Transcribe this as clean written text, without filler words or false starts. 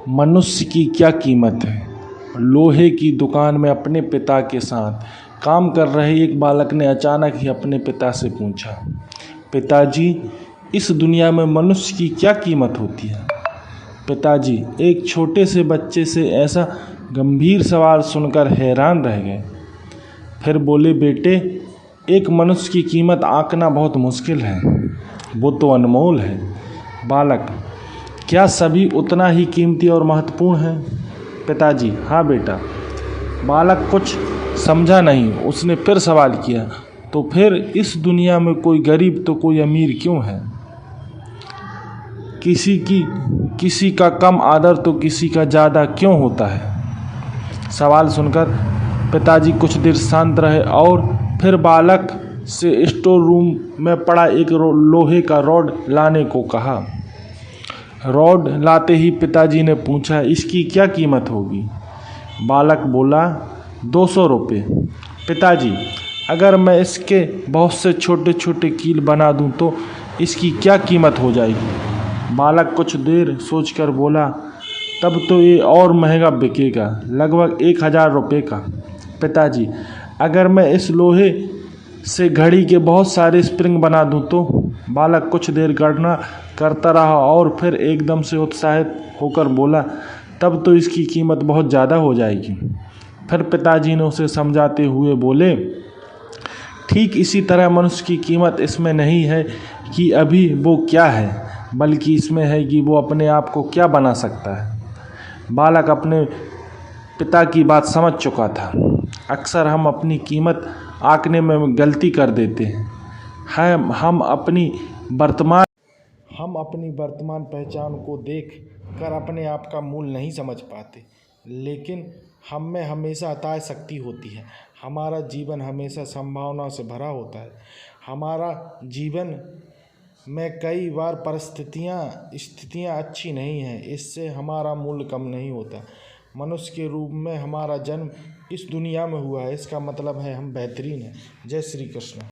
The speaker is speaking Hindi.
मनुष्य की क्या कीमत है। लोहे की दुकान में अपने पिता के साथ काम कर रहे एक बालक ने अचानक ही अपने पिता से पूछा, पिताजी, इस दुनिया में मनुष्य की क्या कीमत होती है। पिताजी एक छोटे से बच्चे से ऐसा गंभीर सवाल सुनकर हैरान रह गए। फिर बोले, बेटे, एक मनुष्य की कीमत आंकना बहुत मुश्किल है, वो तो अनमोल है। बालक, क्या सभी उतना ही कीमती और महत्वपूर्ण है। पिताजी, हाँ बेटा। बालक कुछ समझा नहीं। उसने फिर सवाल किया, तो फिर इस दुनिया में कोई गरीब तो कोई अमीर क्यों है। किसी का कम आदर तो किसी का ज़्यादा क्यों होता है। सवाल सुनकर पिताजी कुछ देर शांत रहे और फिर बालक से स्टोर रूम में पड़ा एक लोहे का रॉड लाने को कहा। रॉड लाते ही पिताजी ने पूछा, इसकी क्या कीमत होगी। बालक बोला, 200 रुपये। पिताजी, अगर मैं इसके बहुत से छोटे छोटे कील बना दूं तो इसकी क्या कीमत हो जाएगी। बालक कुछ देर सोचकर बोला, तब तो ये और महंगा बिकेगा, लगभग 1000 रुपये का। पिताजी, अगर मैं इस लोहे से घड़ी के बहुत सारे स्प्रिंग बना दूं तो। बालक कुछ देर गणना करता रहा और फिर एकदम से उत्साहित होकर बोला, तब तो इसकी कीमत बहुत ज़्यादा हो जाएगी। फिर पिताजी ने उसे समझाते हुए बोले, ठीक इसी तरह मनुष्य की कीमत इसमें नहीं है कि अभी वो क्या है, बल्कि इसमें है कि वो अपने आप को क्या बना सकता है। बालक अपने पिता की बात समझ चुका था। अक्सर हम अपनी कीमत आंकने में गलती कर देते हैं। हम अपनी वर्तमान पहचान को देख कर अपने आप का मूल्य नहीं समझ पाते, लेकिन हम में हमेशा अतः शक्ति होती है। हमारा जीवन हमेशा संभावना से भरा होता है। हमारा जीवन में कई बार स्थितियाँ अच्छी नहीं हैं, इससे हमारा मूल्य कम नहीं होता। मनुष्य के रूप में हमारा जन्म इस दुनिया में हुआ है, इसका मतलब है हम बेहतरीन हैं। जय श्री कृष्ण।